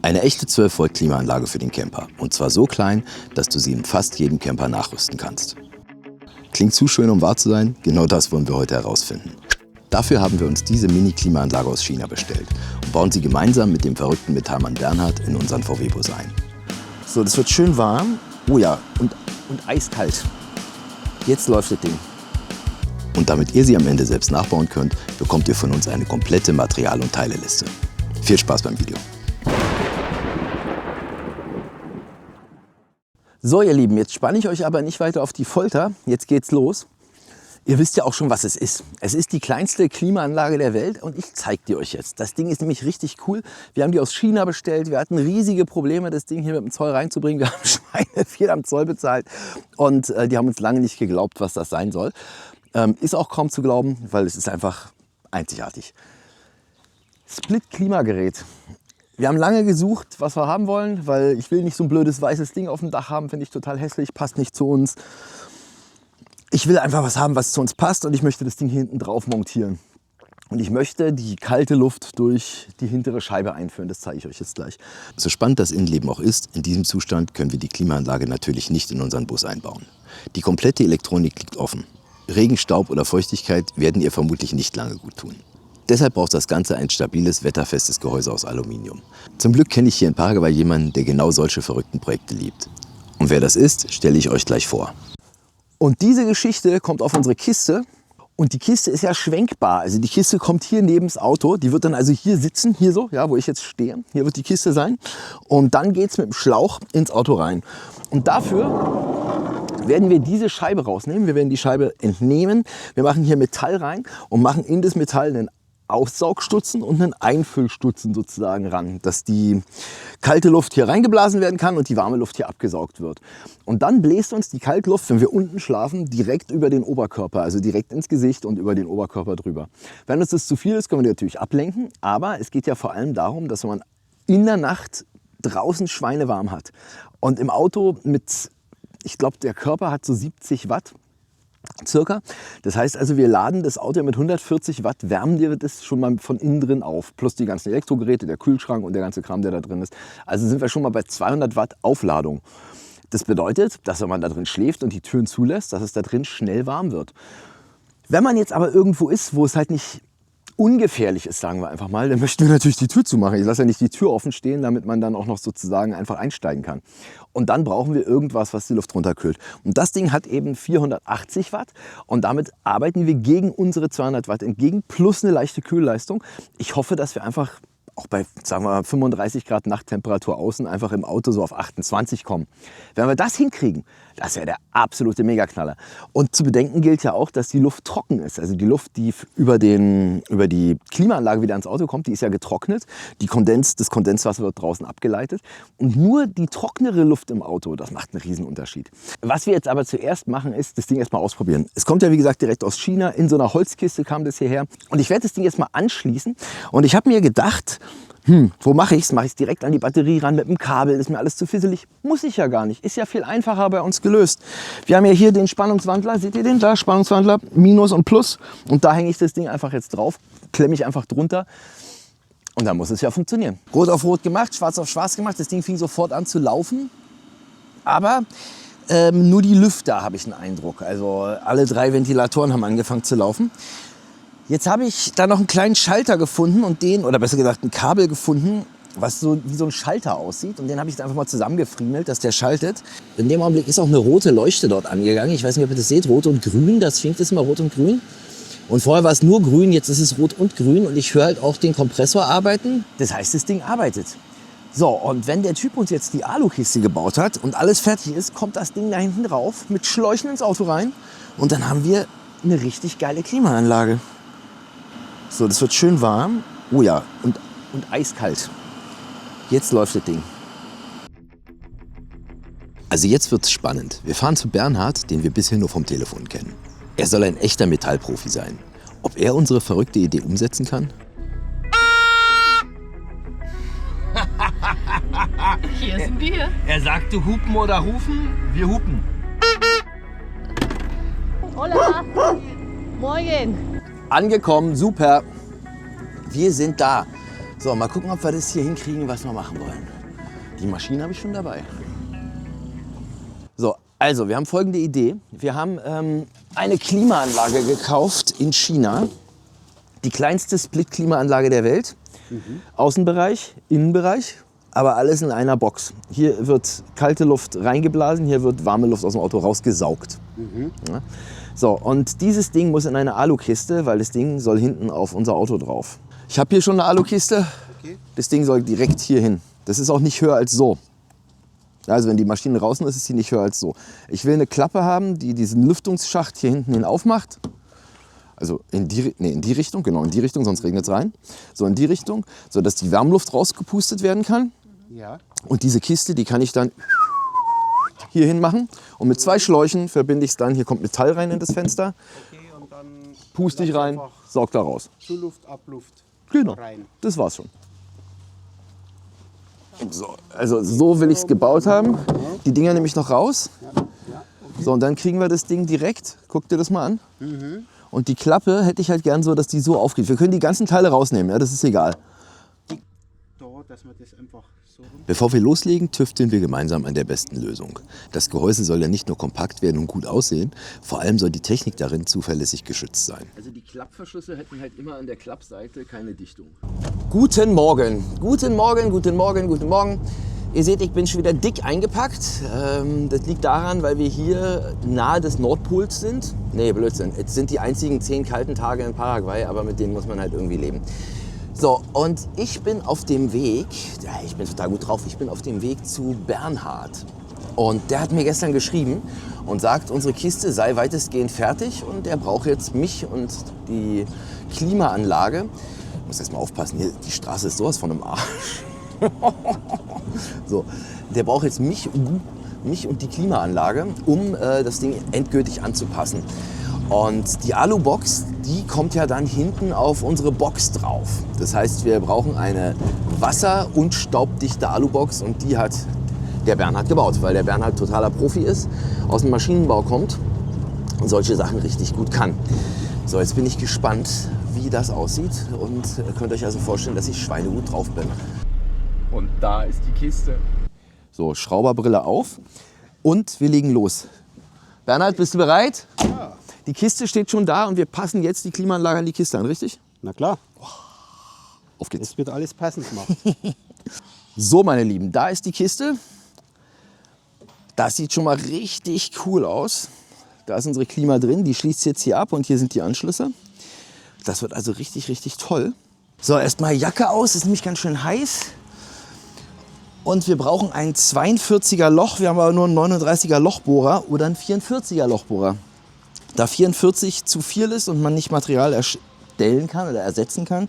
Eine echte 12 Volt Klimaanlage für den Camper. Und zwar so klein, dass du sie in fast jedem Camper nachrüsten kannst. Klingt zu schön, um wahr zu sein? Genau das wollen wir heute herausfinden. Dafür haben wir uns diese Mini-Klimaanlage aus China bestellt und bauen sie gemeinsam mit dem verrückten Metallmann Bernhard in unseren VW-Bus ein. So, das wird schön warm. Oh ja, und eiskalt. Jetzt läuft das Ding. Und damit ihr sie am Ende selbst nachbauen könnt, bekommt ihr von uns eine komplette Material- und Teileliste. Viel Spaß beim Video. So ihr Lieben, jetzt spanne ich euch aber nicht weiter auf die Folter. Jetzt geht's los. Ihr wisst ja auch schon, was es ist. Es ist die kleinste Klimaanlage der Welt und ich zeige die euch jetzt. Das Ding ist nämlich richtig cool. Wir haben die aus China bestellt. Wir hatten riesige Probleme, das Ding hier mit dem Zoll reinzubringen. Wir haben Schweine viel am Zoll bezahlt und die haben uns lange nicht geglaubt, was das sein soll. Ist auch kaum zu glauben, weil es ist einfach einzigartig. Split-Klimagerät. Wir haben lange gesucht, was wir haben wollen, weil ich will nicht so ein blödes weißes Ding auf dem Dach haben, finde ich total hässlich, passt nicht zu uns. Ich will einfach was haben, was zu uns passt und ich möchte das Ding hier hinten drauf montieren. Und ich möchte die kalte Luft durch die hintere Scheibe einführen, das zeige ich euch jetzt gleich. So spannend das Innenleben auch ist, in diesem Zustand können wir die Klimaanlage natürlich nicht in unseren Bus einbauen. Die komplette Elektronik liegt offen. Regen, Staub oder Feuchtigkeit werden ihr vermutlich nicht lange gut tun. Deshalb braucht das Ganze ein stabiles, wetterfestes Gehäuse aus Aluminium. Zum Glück kenne ich hier in Paraguay jemanden, der genau solche verrückten Projekte liebt. Und wer das ist, stelle ich euch gleich vor. Und diese Geschichte kommt auf unsere Kiste. Und die Kiste ist ja schwenkbar. Also die Kiste kommt hier neben das Auto. Die wird dann also hier sitzen, hier so, ja, wo ich jetzt stehe. Hier wird die Kiste sein. Und dann geht es mit dem Schlauch ins Auto rein. Und dafür werden wir diese Scheibe rausnehmen. Wir werden die Scheibe entnehmen. Wir machen hier Metall rein und machen in das Metall einen Aussaugstutzen und einen Einfüllstutzen sozusagen ran, dass die kalte Luft hier reingeblasen werden kann und die warme Luft hier abgesaugt wird. Und dann bläst uns die Kaltluft, wenn wir unten schlafen, direkt über den Oberkörper, also direkt ins Gesicht und über den Oberkörper drüber. Wenn uns das zu viel ist, können wir die natürlich ablenken, aber es geht ja vor allem darum, dass man in der Nacht draußen schweinewarm hat. Und im Auto mit, ich glaube, der Körper hat so 70 Watt. Circa. Das heißt also, wir laden das Auto mit 140 Watt, wärmen wir das schon mal von innen drin auf. Plus die ganzen Elektrogeräte, der Kühlschrank und der ganze Kram, der da drin ist. Also sind wir schon mal bei 200 Watt Aufladung. Das bedeutet, dass wenn man da drin schläft und die Türen zulässt, dass es da drin schnell warm wird. Wenn man jetzt aber irgendwo ist, wo es halt nicht ungefährlich ist, sagen wir einfach mal, dann möchten wir natürlich die Tür zumachen. Ich lasse ja nicht die Tür offen stehen, damit man dann auch noch sozusagen einfach einsteigen kann. Und dann brauchen wir irgendwas, was die Luft runterkühlt. Und das Ding hat eben 480 Watt und damit arbeiten wir gegen unsere 200 Watt entgegen, plus eine leichte Kühlleistung. Ich hoffe, dass wir einfach auch bei, sagen wir mal, 35 Grad Nachttemperatur außen einfach im Auto so auf 28 kommen. Wenn wir das hinkriegen, das wäre der absolute Megaknaller. Und zu bedenken gilt ja auch, dass die Luft trocken ist. Also die Luft, die über die Klimaanlage wieder ins Auto kommt, die ist ja getrocknet. Das Kondenswasser wird draußen abgeleitet. Und nur die trocknere Luft im Auto, das macht einen riesen Unterschied. Was wir jetzt aber zuerst machen, ist das Ding erstmal ausprobieren. Es kommt ja wie gesagt direkt aus China. In so einer Holzkiste kam das hierher. Und ich werde das Ding jetzt mal anschließen. Und ich habe mir gedacht, wo mache ich es? Mache ich es direkt an die Batterie ran mit dem Kabel? Ist mir alles zu fisselig? Muss ich ja gar nicht. Ist ja viel einfacher bei uns gelöst. Wir haben ja hier den Spannungswandler. Seht ihr den da? Spannungswandler, Minus und Plus. Und da hänge ich das Ding einfach jetzt drauf. Klemme ich einfach drunter. Und dann muss es ja funktionieren. Rot auf Rot gemacht, Schwarz auf Schwarz gemacht. Das Ding fing sofort an zu laufen. Aber nur die Lüfter habe ich einen Eindruck. Also alle 3 Ventilatoren haben angefangen zu laufen. Jetzt habe ich da noch einen kleinen Schalter gefunden und oder besser gesagt ein Kabel gefunden, was so wie so ein Schalter aussieht. Und den habe ich jetzt einfach mal zusammengefriemelt, dass der schaltet. In dem Augenblick ist auch eine rote Leuchte dort angegangen. Ich weiß nicht, ob ihr das seht, rot und grün. Das fängt jetzt mal rot und grün. Und vorher war es nur grün, jetzt ist es rot und grün. Und ich höre halt auch den Kompressor arbeiten. Das heißt, das Ding arbeitet. So, und wenn der Typ uns jetzt die Alukiste gebaut hat und alles fertig ist, kommt das Ding da hinten drauf mit Schläuchen ins Auto rein. Und dann haben wir eine richtig geile Klimaanlage. So, das wird schön warm. Oh ja, und eiskalt. Jetzt läuft das Ding. Also jetzt wird's spannend. Wir fahren zu Bernhard, den wir bisher nur vom Telefon kennen. Er soll ein echter Metallprofi sein. Ob er unsere verrückte Idee umsetzen kann? Hier sind wir. Er sagte hupen oder rufen, wir hupen. Hola. Morgen. Angekommen, super. Wir sind da. So, mal gucken, ob wir das hier hinkriegen, was wir machen wollen. Die Maschine habe ich schon dabei. So, also wir haben folgende Idee. Wir haben eine Klimaanlage gekauft in China. Die kleinste Split-Klimaanlage der Welt. Außenbereich, Innenbereich, aber alles in einer Box. Hier wird kalte Luft reingeblasen, hier wird warme Luft aus dem Auto rausgesaugt. Ja. So, und dieses Ding muss in eine Alukiste, weil das Ding soll hinten auf unser Auto drauf. Ich habe hier schon eine Alukiste. Okay. Das Ding soll direkt hier hin. Das ist auch nicht höher als so. Also wenn die Maschine draußen ist, ist sie nicht höher als so. Ich will eine Klappe haben, die diesen Lüftungsschacht hier hinten hin aufmacht. Also in die Richtung, genau in die Richtung, sonst regnet es rein. So in die Richtung, sodass die Wärmeluft rausgepustet werden kann. Ja. Und diese Kiste, die kann ich dann hier hin machen. Und mit 2 Schläuchen verbinde ich es dann. Hier kommt Metall rein in das Fenster. Okay, und dann Puste ich rein, saug da raus. Zuluft, Abluft Genau, rein. das war's schon. So, also so will ich es gebaut haben. Die Dinger nehme ich noch raus. Ja, okay. So, und dann kriegen wir das Ding direkt. Guck dir das mal an. Und die Klappe hätte ich halt gern so, dass die so aufgeht. Wir können die ganzen Teile rausnehmen, ja, das ist egal. Da, dass man das einfach so rum. Bevor wir loslegen, tüfteln wir gemeinsam an der besten Lösung. Das Gehäuse soll ja nicht nur kompakt werden und gut aussehen, vor allem soll die Technik darin zuverlässig geschützt sein. Also die Klappverschlüsse hätten halt immer an der Klappseite keine Dichtung. Guten Morgen, guten Morgen, guten Morgen, guten Morgen. Ihr seht, ich bin schon wieder dick eingepackt. Das liegt daran, weil wir hier nahe des Nordpols sind. Nee, Blödsinn. Es sind die einzigen 10 kalten Tage in Paraguay, aber mit denen muss man halt irgendwie leben. So, und ich bin auf dem Weg, ja, ich bin total gut drauf, ich bin auf dem Weg zu Bernhard. Und der hat mir gestern geschrieben und sagt, unsere Kiste sei weitestgehend fertig und er braucht jetzt mich und die Klimaanlage. Ich muss erst mal aufpassen, hier, die Straße ist sowas von einem Arsch. So, der braucht jetzt mich und die Klimaanlage, um das Ding endgültig anzupassen. Und die Alubox, die kommt ja dann hinten auf unsere Box drauf. Das heißt, wir brauchen eine wasser- und staubdichte Alubox und die hat der Bernhard gebaut, weil der Bernhard totaler Profi ist, aus dem Maschinenbau kommt und solche Sachen richtig gut kann. So, jetzt bin ich gespannt, wie das aussieht und ihr könnt euch also vorstellen, dass ich schweinegut drauf bin. Und da ist die Kiste. So, Schrauberbrille auf und wir legen los. Bernhard, bist du bereit? Ja. Die Kiste steht schon da und wir passen jetzt die Klimaanlage an die Kiste an, richtig? Na klar, Auf geht's. es wird alles passend gemacht. So, meine Lieben, da ist die Kiste. Das sieht schon mal richtig cool aus. Da ist unsere Klima drin, die schließt jetzt hier ab und hier sind die Anschlüsse. Das wird also richtig, richtig toll. So, erstmal Jacke aus, ist nämlich ganz schön heiß. Und wir brauchen ein 42er Loch, wir haben aber nur einen 39er Lochbohrer oder einen 44er Lochbohrer. Da 44 zu viel ist und man nicht Material erstellen kann oder ersetzen kann,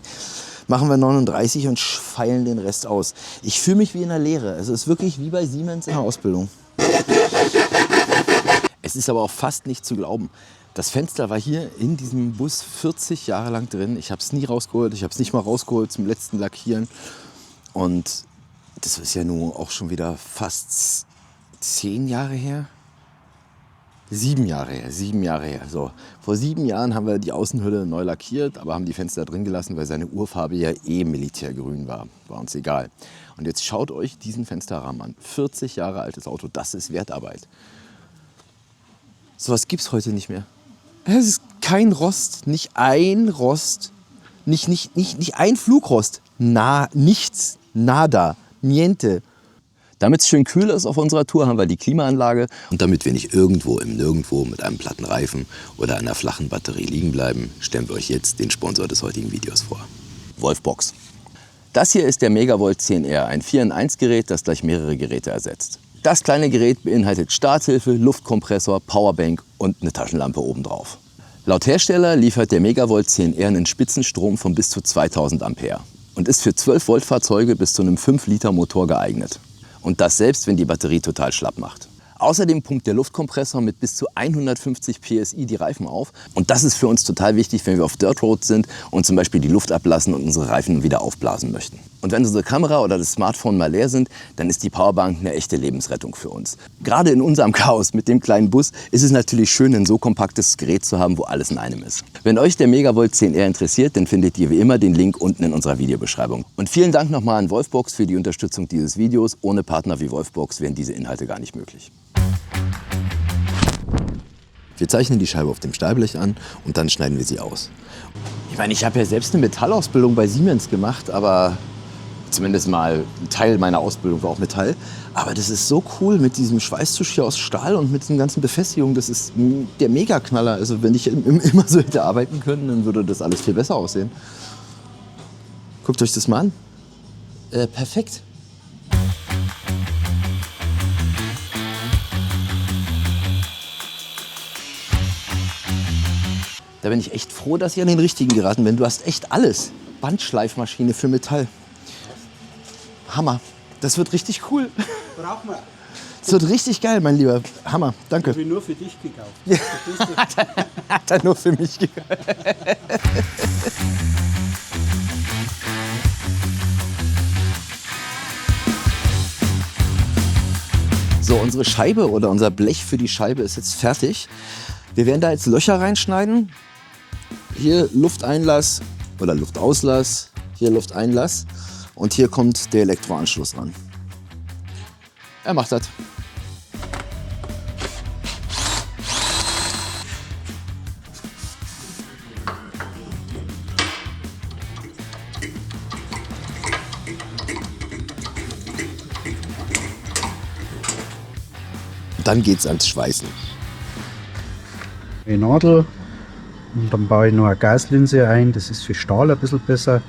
machen wir 39 und feilen den Rest aus. Ich fühle mich wie in der Lehre. Es ist wirklich wie bei Siemens in der Ausbildung. Es ist aber auch fast nicht zu glauben. Das Fenster war hier in diesem Bus 40 Jahre lang drin. Ich habe es nie rausgeholt. Ich habe es nicht mal rausgeholt zum letzten Lackieren. Und das ist ja nun auch schon wieder fast 10 Jahre her. 7 Jahre her. So. Vor 7 Jahren haben wir die Außenhülle neu lackiert, aber haben die Fenster drin gelassen, weil seine Urfarbe ja eh militärgrün war. War uns egal. Und jetzt schaut euch diesen Fensterrahmen an. 40 Jahre altes Auto, das ist Wertarbeit. Sowas gibt's heute nicht mehr. Es ist kein Rost, nicht ein Rost, nicht ein Flugrost. Nichts, nada, niente. Damit es schön kühl ist auf unserer Tour, haben wir die Klimaanlage. Und damit wir nicht irgendwo im Nirgendwo mit einem platten Reifen oder einer flachen Batterie liegen bleiben, stellen wir euch jetzt den Sponsor des heutigen Videos vor. Wolfbox. Das hier ist der Megavolt 10R, ein 4-in-1-Gerät, das gleich mehrere Geräte ersetzt. Das kleine Gerät beinhaltet Starthilfe, Luftkompressor, Powerbank und eine Taschenlampe obendrauf. Laut Hersteller liefert der Megavolt 10R einen Spitzenstrom von bis zu 2000 Ampere und ist für 12-Volt-Fahrzeuge bis zu einem 5-Liter-Motor geeignet. Und das selbst, wenn die Batterie total schlapp macht. Außerdem pumpt der Luftkompressor mit bis zu 150 PSI die Reifen auf. Und das ist für uns total wichtig, wenn wir auf Dirt Road sind und zum Beispiel die Luft ablassen und unsere Reifen wieder aufblasen möchten. Und wenn unsere Kamera oder das Smartphone mal leer sind, dann ist die Powerbank eine echte Lebensrettung für uns. Gerade in unserem Chaos mit dem kleinen Bus ist es natürlich schön, ein so kompaktes Gerät zu haben, wo alles in einem ist. Wenn euch der Megavolt 10R interessiert, dann findet ihr wie immer den Link unten in unserer Videobeschreibung. Und vielen Dank nochmal an Wolfbox für die Unterstützung dieses Videos. Ohne Partner wie Wolfbox wären diese Inhalte gar nicht möglich. Wir zeichnen die Scheibe auf dem Stahlblech an und dann schneiden wir sie aus. Ich meine, ich habe ja selbst eine Metallausbildung bei Siemens gemacht, aber zumindest mal ein Teil meiner Ausbildung war auch Metall. Aber das ist so cool mit diesem Schweißtusch hier aus Stahl und mit diesen ganzen Befestigungen. Das ist der Megaknaller. Also wenn ich immer so hätte arbeiten können, dann würde das alles viel besser aussehen. Guckt euch das mal an. Perfekt. Da bin ich echt froh, dass ihr an den richtigen geraten bin. Du hast echt alles. Bandschleifmaschine für Metall. Hammer. Das wird richtig cool. Brauchen wir. Das wird richtig geil, mein Lieber. Hammer. Danke. Habe ich nur für dich gekauft. Hat er nur für mich gekauft. So, unsere Scheibe oder unser Blech für die Scheibe ist jetzt fertig. Wir werden da jetzt Löcher reinschneiden. Hier Lufteinlass oder Luftauslass. Hier Lufteinlass. Und hier kommt der Elektroanschluss ran. Er macht das. Dann geht's ans Schweißen. Eine Nadel und dann baue ich noch eine Gaslinse ein, das ist für Stahl ein bisschen besser.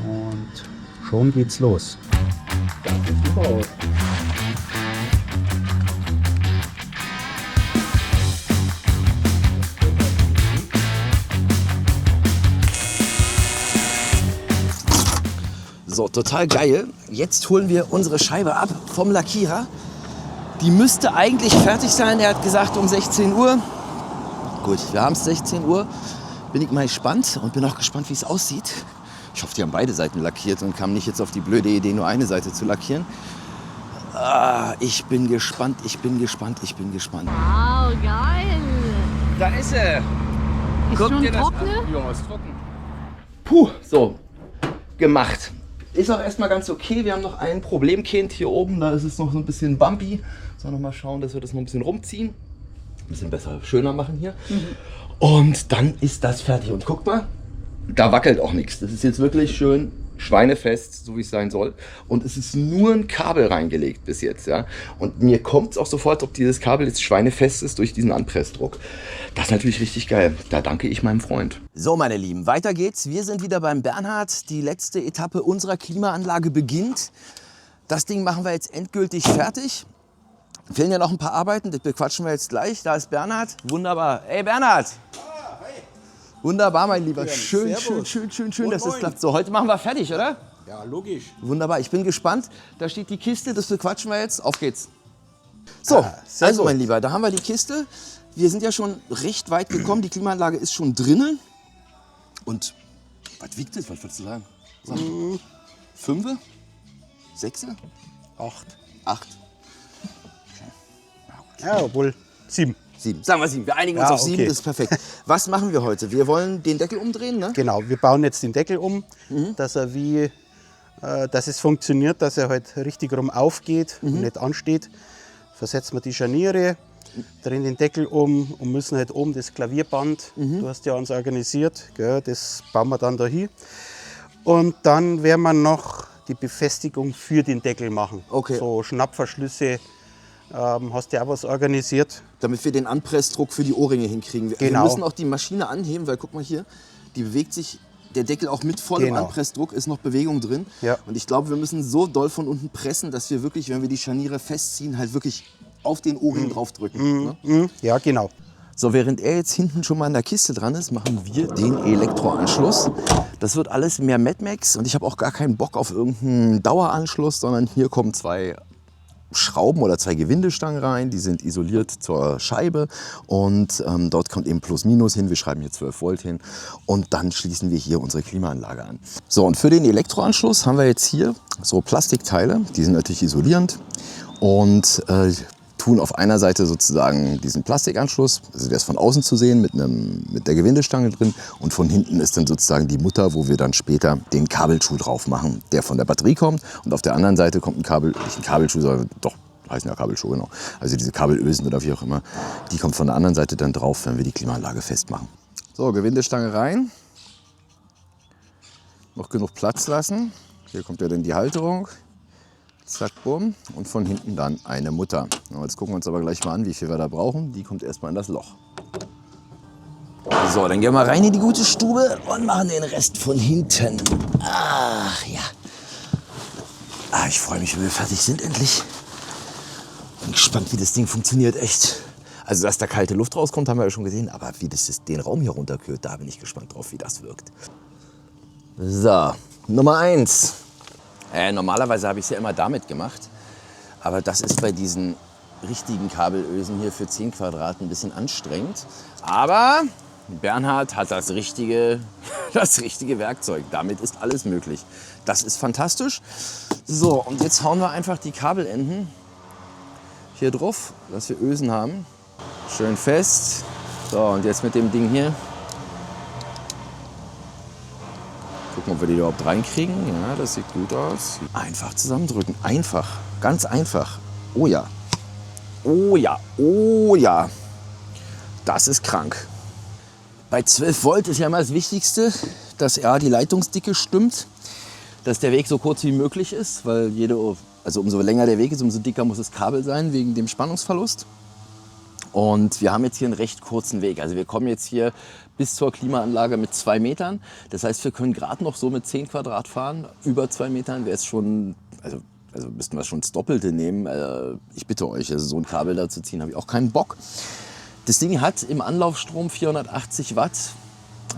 Und schon geht's los. Das sieht super aus. So, total geil. Jetzt holen wir unsere Scheibe ab vom Lackierer. Die müsste eigentlich fertig sein. Er hat gesagt um 16 Uhr. Gut, wir haben es 16 Uhr. Bin ich mal gespannt und bin auch gespannt, wie es aussieht. Ich hoffe, die haben beide Seiten lackiert und kamen nicht jetzt auf die blöde Idee, nur eine Seite zu lackieren. Ich bin gespannt, ich bin gespannt, ich bin gespannt. Wow, geil. Da ist er. Ist Guck schon dir das trockene? an. Ja, ist trocken. Puh, so, gemacht. Ist auch erstmal ganz okay. Wir haben noch ein Problemkind hier oben. Da ist es noch so ein bisschen bumpy. Sollen wir noch mal schauen, dass wir das noch ein bisschen rumziehen. Ein bisschen besser, schöner machen hier. Und dann ist das fertig. Und guck mal, da wackelt auch nichts. Das ist jetzt wirklich schön schweinefest, so wie es sein soll. Und es ist nur ein Kabel reingelegt bis jetzt. Ja? Und mir kommt es auch sofort, ob dieses Kabel jetzt schweinefest ist durch diesen Anpressdruck. Das ist natürlich richtig geil. Da danke ich meinem Freund. So, meine Lieben, weiter geht's. Wir sind wieder beim Bernhard. Die letzte Etappe unserer Klimaanlage beginnt. Das Ding machen wir jetzt endgültig fertig. Fehlen ja noch ein paar Arbeiten, das bequatschen wir jetzt gleich. Da ist Bernhard. Wunderbar. Hey Bernhard! Wunderbar, mein Lieber. Schön, Servus. schön, dass das klappt. So, heute machen wir fertig, oder? Ja, logisch. Wunderbar, ich bin gespannt. Da steht die Kiste, das bequatschen wir jetzt. Auf geht's. So, sehr also gut. mein Lieber, da haben wir die Kiste. Wir sind ja schon recht weit gekommen. Die Klimaanlage ist schon drinnen. Und was wiegt das? Was würdest du sagen? Sag. 5? 6? 8. 8? Ja, obwohl 7. 7. Sagen wir 7. Wir einigen uns Ja, auf 7, okay. das ist perfekt. Was machen wir heute? Wir wollen den Deckel umdrehen, ne? Genau, wir bauen jetzt den Deckel um, dass er dass es funktioniert, dass er halt richtig rum aufgeht und nicht ansteht. Versetzen wir die Scharniere, drehen den Deckel um und müssen halt oben das Klavierband, du hast ja uns organisiert, gell, das bauen wir dann da hin. Und dann werden wir noch die Befestigung für den Deckel machen. Okay. So Schnappverschlüsse, hast du ja auch was organisiert. Damit wir den Anpressdruck für die Ohrringe hinkriegen. Wir Genau. müssen auch die Maschine anheben, weil guck mal hier, die bewegt sich, der Deckel auch mit vollem Genau. Anpressdruck, ist noch Bewegung drin. Ja. Und ich glaube, wir müssen so doll von unten pressen, dass wir wirklich, wenn wir die Scharniere festziehen, halt wirklich auf den Ohrring draufdrücken. Ne? Ja, genau. So, während er jetzt hinten schon mal an der Kiste dran ist, machen wir den Elektroanschluss. Das wird alles mehr Mad Max und ich habe auch gar keinen Bock auf irgendeinen Daueranschluss, sondern hier kommen 2 Schrauben oder 2 Gewindestangen rein, die sind isoliert zur Scheibe und dort kommt eben Plus Minus hin, wir schreiben hier 12 Volt hin und dann schließen wir hier unsere Klimaanlage an. So, und für den Elektroanschluss haben wir jetzt hier so Plastikteile, die sind natürlich isolierend und tun auf einer Seite sozusagen diesen Plastikanschluss, also der ist von außen zu sehen mit der Gewindestange drin und von hinten ist dann sozusagen die Mutter, wo wir dann später den Kabelschuh drauf machen, der von der Batterie kommt und auf der anderen Seite kommt nicht ein Kabelschuh, sondern doch, heißen ja Kabelschuh, genau. Also diese Kabelösen oder wie auch immer, die kommt von der anderen Seite dann drauf, wenn wir die Klimaanlage festmachen. So, Gewindestange rein, noch genug Platz lassen, hier kommt ja dann die Halterung. Zack, bumm. Und von hinten dann eine Mutter. Jetzt gucken wir uns aber gleich mal an, wie viel wir da brauchen. Die kommt erstmal in das Loch. So, dann gehen wir rein in die gute Stube und machen den Rest von hinten. Ach ja. Ich freue mich, wenn wir fertig sind endlich. Bin gespannt, wie das Ding funktioniert, echt. Also, dass da kalte Luft rauskommt, haben wir ja schon gesehen. Aber wie das den Raum hier runterkühlt, da bin ich gespannt drauf, wie das wirkt. So, Nummer 1. Normalerweise habe ich es ja immer damit gemacht, aber das ist bei diesen richtigen Kabelösen hier für 10 Quadrat ein bisschen anstrengend. Aber Bernhard hat das richtige Werkzeug. Damit ist alles möglich. Das ist fantastisch. So, und jetzt hauen wir einfach die Kabelenden hier drauf, dass wir Ösen haben. Schön fest. So, und jetzt mit dem Ding hier. Gucken, ob wir die überhaupt reinkriegen. Ja, das sieht gut aus. Einfach zusammendrücken. Einfach. Ganz einfach. Oh ja. Oh ja. Oh ja. Das ist krank. Bei 12 Volt ist ja immer das Wichtigste, dass die Leitungsdicke stimmt. Dass der Weg so kurz wie möglich ist. Weil umso länger der Weg ist, umso dicker muss das Kabel sein, wegen dem Spannungsverlust. Und wir haben jetzt hier einen recht kurzen Weg. Also wir kommen jetzt hier bis zur Klimaanlage mit 2 Metern. Das heißt, wir können gerade noch so mit 10 Quadrat fahren. Über 2 Metern wäre es schon, also müssten wir schon das Doppelte nehmen. Ich bitte euch, also so ein Kabel da zu ziehen, habe ich auch keinen Bock. Das Ding hat im Anlaufstrom 480 Watt.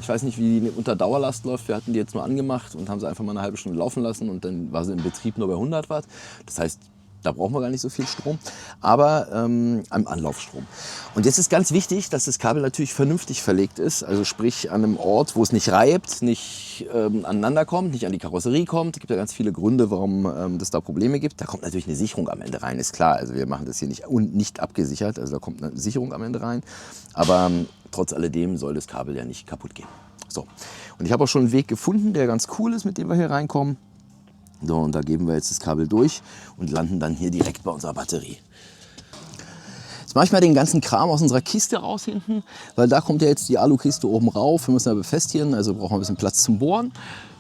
Ich weiß nicht, wie die unter Dauerlast läuft. Wir hatten die jetzt nur angemacht und haben sie einfach mal eine halbe Stunde laufen lassen. Und dann war sie im Betrieb nur bei 100 Watt. Das heißt, da brauchen wir gar nicht so viel Strom, aber am Anlaufstrom. Und jetzt ist ganz wichtig, dass das Kabel natürlich vernünftig verlegt ist, also sprich an einem Ort, wo es nicht reibt, nicht aneinander kommt, nicht an die Karosserie kommt. Es gibt ja ganz viele Gründe, warum es da Probleme gibt. Da kommt natürlich eine Sicherung am Ende rein, ist klar. Also wir machen das hier nicht abgesichert, also da kommt eine Sicherung am Ende rein. Aber trotz alledem soll das Kabel ja nicht kaputt gehen. So. Und ich habe auch schon einen Weg gefunden, der ganz cool ist, mit dem wir hier reinkommen. So, und da geben wir jetzt das Kabel durch und landen dann hier direkt bei unserer Batterie. Jetzt mache ich mal den ganzen Kram aus unserer Kiste raus hinten, weil da kommt ja jetzt die Alukiste oben rauf. Wir müssen ja befestigen, also brauchen wir ein bisschen Platz zum Bohren.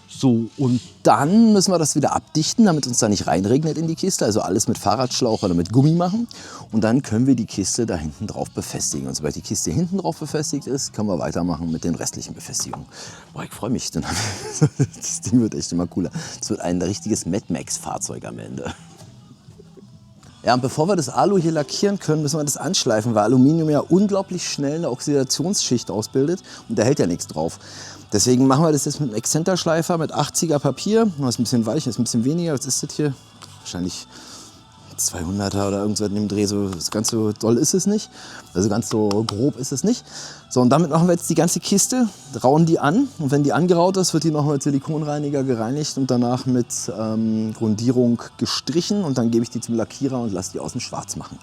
So, und dann müssen wir das wieder abdichten, damit uns da nicht reinregnet in die Kiste. Also alles mit Fahrradschlauch oder mit Gummi machen. Und dann können wir die Kiste da hinten drauf befestigen. Und sobald die Kiste hinten drauf befestigt ist, können wir weitermachen mit den restlichen Befestigungen. Boah, ich freue mich. Das Ding wird echt immer cooler. Es wird ein richtiges Mad Max-Fahrzeug am Ende. Ja, und bevor wir das Alu hier lackieren können, müssen wir das anschleifen, weil Aluminium ja unglaublich schnell eine Oxidationsschicht ausbildet und da hält ja nichts drauf. Deswegen machen wir das jetzt mit einem Exzenterschleifer mit 80er Papier. Das ist ein bisschen weich, das ist ein bisschen weniger. Was ist das hier? Wahrscheinlich 200er oder irgendwas in dem Dreh. So ganz so doll ist es nicht. Also ganz so grob ist es nicht. So, und damit machen wir jetzt die ganze Kiste, rauen die an. Und wenn die angeraut ist, wird die noch mit Silikonreiniger gereinigt und danach mit Grundierung gestrichen. Und dann gebe ich die zum Lackierer und lasse die außen schwarz machen.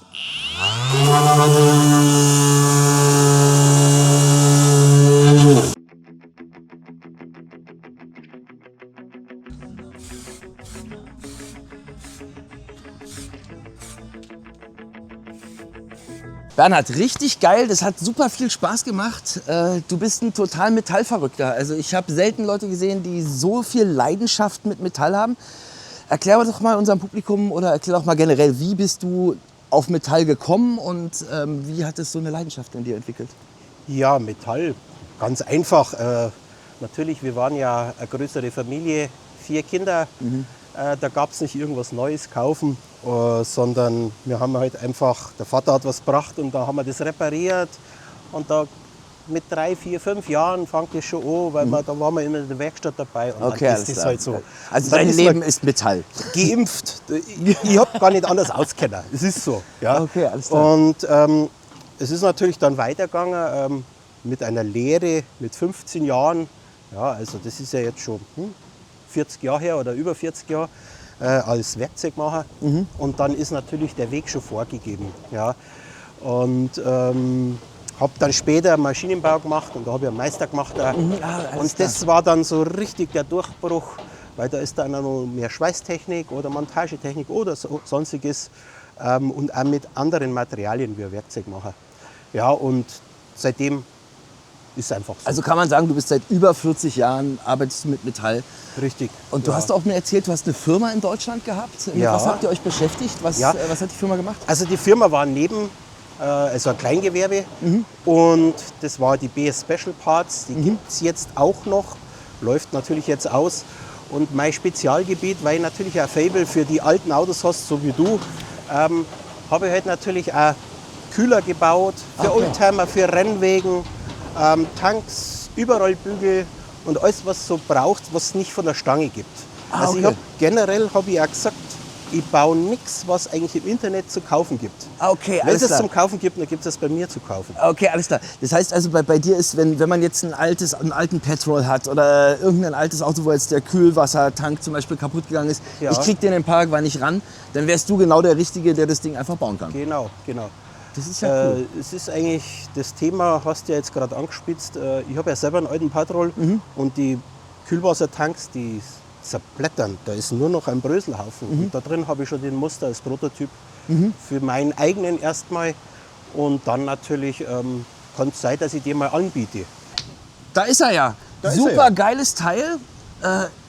Bernhard, richtig geil, das hat super viel Spaß gemacht. Du bist ein total Metallverrückter. Also ich habe selten Leute gesehen, die so viel Leidenschaft mit Metall haben. Erklär doch mal unserem Publikum oder erklär doch mal generell, wie bist du auf Metall gekommen und wie hat es so eine Leidenschaft in dir entwickelt? Ja, Metall, ganz einfach. Natürlich, wir waren ja eine größere Familie, 4 Kinder. Da gab es nicht irgendwas Neues kaufen, sondern wir haben halt einfach, der Vater hat was gebracht und da haben wir das repariert und da mit 3, 4, 5 Jahren fängt das schon an, weil da waren wir immer in der Werkstatt dabei. Und Okay, dann alles ist das klar. halt so. Also Dann dein ist Leben man ist Metall. geimpft. Ich habe gar nicht anders auskennen. Es ist so. Ja. Okay, alles klar. Und es ist natürlich dann weitergegangen mit einer Lehre mit 15 Jahren. Ja, also das ist ja jetzt schon 40 Jahre her oder über 40 Jahre als Werkzeugmacher. Und dann ist natürlich der Weg schon vorgegeben. Ja. Und habe dann später Maschinenbau gemacht und da habe ich einen Meister gemacht. Und das war dann so richtig der Durchbruch, weil da ist dann noch mehr Schweißtechnik oder Montagetechnik oder sonstiges und auch mit anderen Materialien wie ein Werkzeugmacher. Ja, und seitdem ist es einfach so. Also kann man sagen, du bist seit über 40 Jahren, arbeitest du mit Metall. Richtig. Und du hast auch mir erzählt, du hast eine Firma in Deutschland gehabt. Mit Ja. was habt ihr euch beschäftigt? Was Ja. hat die Firma gemacht? Also die Firma war also ein Kleingewerbe und das war die BS Special Parts, die gibt es jetzt auch noch, läuft natürlich jetzt aus. Und mein Spezialgebiet, weil ich natürlich ein Faible für die alten Autos hast, so wie du, habe ich halt natürlich auch Kühler gebaut, für Okay. Oldtimer, für Rennwegen, Tanks, überall Bügel und alles, was es so braucht, was es nicht von der Stange gibt. Also okay. generell habe ich auch gesagt, ich baue nichts, was eigentlich im Internet zu kaufen gibt. Okay, Wenn alles es klar. zum Kaufen gibt, dann gibt es es bei mir zu kaufen. Okay, alles klar. Das heißt also, bei dir ist, wenn man jetzt einen alten Petrol hat oder irgendein altes Auto, wo jetzt der Kühlwassertank zum Beispiel kaputt gegangen ist, Ja. ich krieg den in Paraguay nicht ran, dann wärst du genau der Richtige, der das Ding einfach bauen kann. Genau. Das ist ja cool. Es ist eigentlich, das Thema hast du ja jetzt gerade angespitzt. Ich habe ja selber einen alten Patrol und die Kühlwassertanks, die zerblättern. Da ist nur noch ein Bröselhaufen. Und da drin habe ich schon den Muster als Prototyp für meinen eigenen erstmal. Und dann natürlich kann es sein, dass ich den mal anbiete. Da ist er ja. Da ist Super er ja. geiles Teil.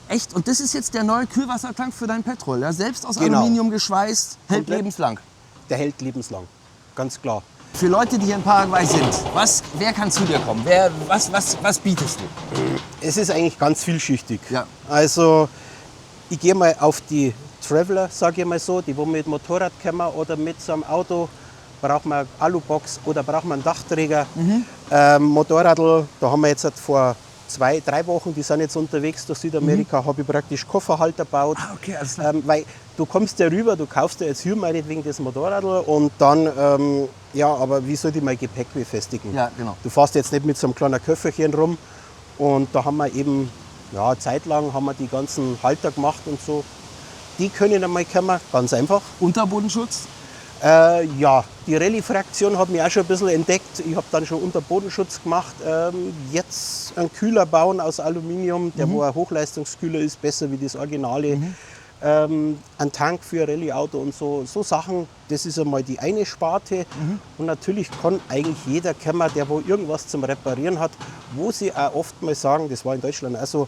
Echt. Und das ist jetzt der neue Kühlwassertank für dein Petrol. Ja? Selbst aus Genau. Aluminium geschweißt, hält Komplett. lebenslang. Der hält lebenslang. Ganz klar. Für Leute, die hier in Paraguay sind, wer kann zu dir kommen? Was bietest du? Es ist eigentlich ganz vielschichtig. Ja. Also ich gehe mal auf die Traveler, sage ich mal so, die wo mit Motorrad kommen oder mit so einem Auto, braucht man eine Alubox oder braucht man einen Dachträger. Motorradl, da haben wir jetzt vor 2, 3 Wochen, die sind jetzt unterwegs durch Südamerika, habe ich praktisch Kofferhalter gebaut. Ah, okay, alles klar. Weil du kommst ja rüber, du kaufst ja jetzt hier meinetwegen das Motorradl und dann, aber wie soll ich mein Gepäck befestigen? Ja, genau. Du fährst jetzt nicht mit so einem kleinen Köfferchen rum und da haben wir eben, zeitlang haben wir die ganzen Halter gemacht und so. Die können einmal kommen, ganz einfach. Unterbodenschutz? Die Rallye-Fraktion hat mich auch schon ein bisschen entdeckt. Ich habe dann schon Unterbodenschutz gemacht. Jetzt einen Kühler bauen aus Aluminium, der wo ein Hochleistungskühler ist, besser wie das Originale. Ein Tank für ein Rallye-Auto und so Sachen. Das ist einmal die eine Sparte. Und natürlich kann eigentlich jeder kommen, der wo irgendwas zum Reparieren hat, wo sie auch oft mal sagen, das war in Deutschland auch so,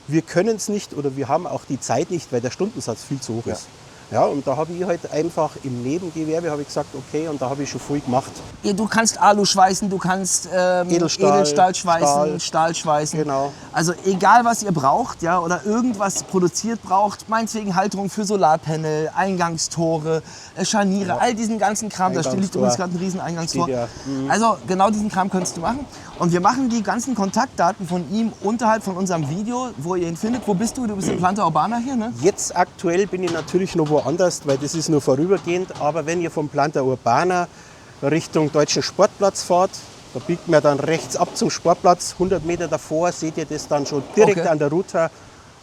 wir können es nicht oder wir haben auch die Zeit nicht, weil der Stundensatz viel zu hoch ist. Ja, und da habe ich halt einfach im Nebengewerbe habe ich gesagt, okay, und da habe ich schon viel gemacht. Ja, du kannst Alu schweißen, du kannst Edelstahl, Edelstahl schweißen, Stahl schweißen. Genau. Also egal, was ihr braucht, ja, oder irgendwas produziert braucht, meinetwegen Halterung für Solarpanel, Eingangstore, Scharniere, all diesen ganzen Kram. Da liegt übrigens gerade ein riesen Eingangstor. Steht ja. Also genau diesen Kram könntest du machen. Und wir machen die ganzen Kontaktdaten von ihm unterhalb von unserem Video, wo ihr ihn findet. Wo bist du? Du bist in Planta Urbana hier, ne? Jetzt aktuell bin ich natürlich noch woanders, weil das ist nur vorübergehend. Aber wenn ihr vom Planta Urbana Richtung Deutschen Sportplatz fahrt, da biegt man dann rechts ab zum Sportplatz. 100 Meter davor seht ihr das dann schon direkt Okay. an der Route.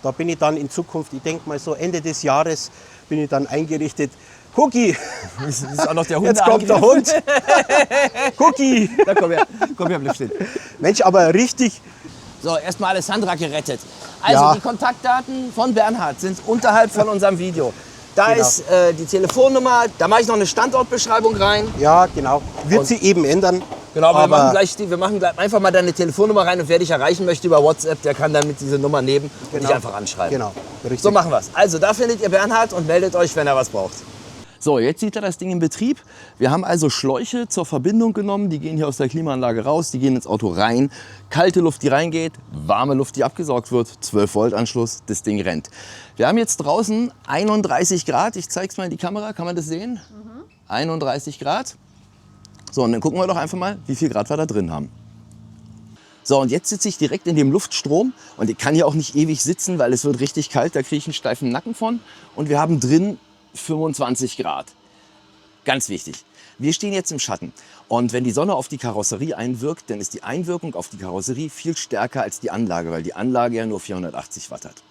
Da bin ich dann in Zukunft, ich denke mal so Ende des Jahres, bin ich dann eingerichtet. Cookie, Das ist auch noch der Hund. jetzt kommt der Hund. Cookie. Da komm her, bleib stehen. Mensch, aber richtig. So, erstmal Alessandra gerettet. Also Ja. die Kontaktdaten von Bernhard sind unterhalb von unserem Video. Da Genau. ist die Telefonnummer, da mache ich noch eine Standortbeschreibung rein. Ja, genau. Wird Und- sie eben ändern. Genau, wir aber machen gleich einfach mal deine Telefonnummer rein und wer dich erreichen möchte über WhatsApp, der kann dann mit dieser Nummer neben und dich einfach anschreiben. Genau, richtig. So machen wir es. Also da findet ihr Bernhard und meldet euch, wenn er was braucht. So, jetzt sieht er das Ding in Betrieb. Wir haben also Schläuche zur Verbindung genommen. Die gehen hier aus der Klimaanlage raus, die gehen ins Auto rein. Kalte Luft, die reingeht, warme Luft, die abgesaugt wird. 12 Volt Anschluss, das Ding rennt. Wir haben jetzt draußen 31 Grad. Ich zeige es mal in die Kamera, kann man das sehen? 31 Grad. So, und dann gucken wir doch einfach mal, wie viel Grad wir da drin haben. So, und jetzt sitze ich direkt in dem Luftstrom und ich kann hier auch nicht ewig sitzen, weil es wird richtig kalt, da kriege ich einen steifen Nacken von. Und wir haben drin 25 Grad. Ganz wichtig. Wir stehen jetzt im Schatten und wenn die Sonne auf die Karosserie einwirkt, dann ist die Einwirkung auf die Karosserie viel stärker als die Anlage, weil die Anlage ja nur 480 Watt hat.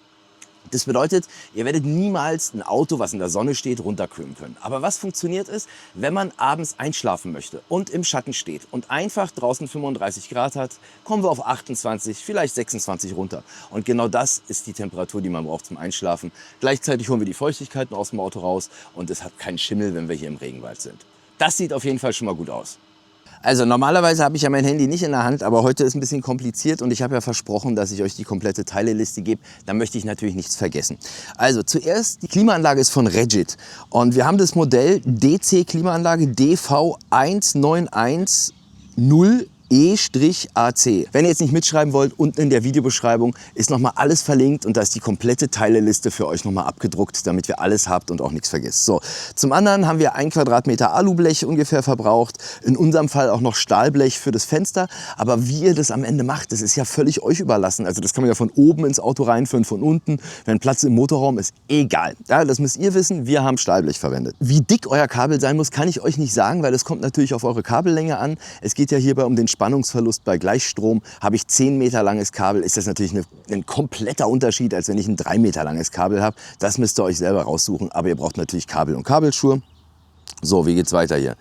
Das bedeutet, ihr werdet niemals ein Auto, was in der Sonne steht, runterkühlen können. Aber was funktioniert ist, wenn man abends einschlafen möchte und im Schatten steht und einfach draußen 35 Grad hat, kommen wir auf 28, vielleicht 26 runter. Und genau das ist die Temperatur, die man braucht zum Einschlafen. Gleichzeitig holen wir die Feuchtigkeiten aus dem Auto raus und es hat keinen Schimmel, wenn wir hier im Regenwald sind. Das sieht auf jeden Fall schon mal gut aus. Also normalerweise habe ich ja mein Handy nicht in der Hand, aber heute ist ein bisschen kompliziert und ich habe ja versprochen, dass ich euch die komplette Teileliste gebe. Da möchte ich natürlich nichts vergessen. Also zuerst, die Klimaanlage ist von Regit und wir haben das Modell DC Klimaanlage DV1910E-AC. Wenn ihr jetzt nicht mitschreiben wollt, unten in der Videobeschreibung ist nochmal alles verlinkt und da ist die komplette Teileliste für euch nochmal abgedruckt, damit ihr alles habt und auch nichts vergisst. So, zum anderen haben wir 1 Quadratmeter Alublech ungefähr verbraucht, in unserem Fall auch noch Stahlblech für das Fenster, aber wie ihr das am Ende macht, das ist ja völlig euch überlassen. Also das kann man ja von oben ins Auto reinführen, von unten, wenn Platz im Motorraum ist, egal. Ja, das müsst ihr wissen, wir haben Stahlblech verwendet. Wie dick euer Kabel sein muss, kann ich euch nicht sagen, weil es kommt natürlich auf eure Kabellänge an. Es geht ja hierbei um den Spannungsverlust bei Gleichstrom. Habe ich 10 Meter langes Kabel, ist das natürlich ein kompletter Unterschied, als wenn ich ein 3 Meter langes Kabel habe. Das müsst ihr euch selber raussuchen, aber ihr braucht natürlich Kabel und Kabelschuhe. So, wie geht's weiter hier?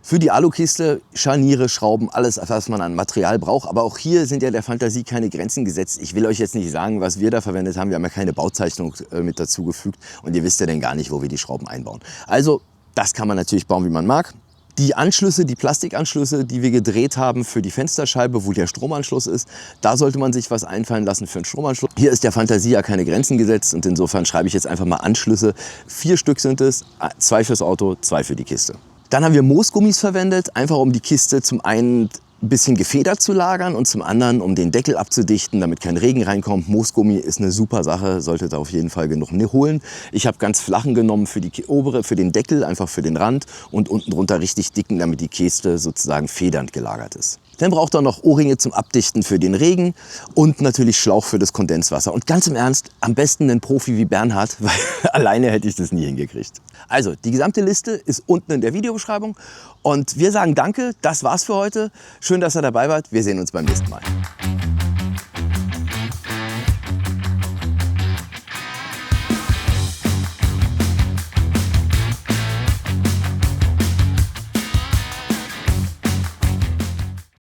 Für die Alukiste, Scharniere, Schrauben, alles, was man an Material braucht. Aber auch hier sind ja der Fantasie keine Grenzen gesetzt. Ich will euch jetzt nicht sagen, was wir da verwendet haben. Wir haben ja keine Bauzeichnung mit dazugefügt und ihr wisst ja dann gar nicht, wo wir die Schrauben einbauen. Also, das kann man natürlich bauen, wie man mag. Die Anschlüsse, die Plastikanschlüsse, die wir gedreht haben für die Fensterscheibe, wo der Stromanschluss ist, da sollte man sich was einfallen lassen für einen Stromanschluss. Hier ist der Fantasie ja keine Grenzen gesetzt und insofern schreibe ich jetzt einfach mal Anschlüsse. 4 Stück sind es, 2 fürs Auto, 2 für die Kiste. Dann haben wir Moosgummis verwendet, einfach um die Kiste zum einen ein bisschen gefedert zu lagern und zum anderen, um den Deckel abzudichten, damit kein Regen reinkommt. Moosgummi ist eine super Sache, solltet ihr auf jeden Fall genug holen. Ich habe ganz flachen genommen für die obere, für den Deckel, einfach für den Rand und unten drunter richtig dicken, damit die Kiste sozusagen federnd gelagert ist. Dann braucht ihr noch Ohrringe zum Abdichten für den Regen und natürlich Schlauch für das Kondenswasser. Und ganz im Ernst, am besten einen Profi wie Bernhard, weil alleine hätte ich das nie hingekriegt. Also, die gesamte Liste ist unten in der Videobeschreibung. Und wir sagen danke, das war's für heute. Schön, dass ihr dabei wart. Wir sehen uns beim nächsten Mal.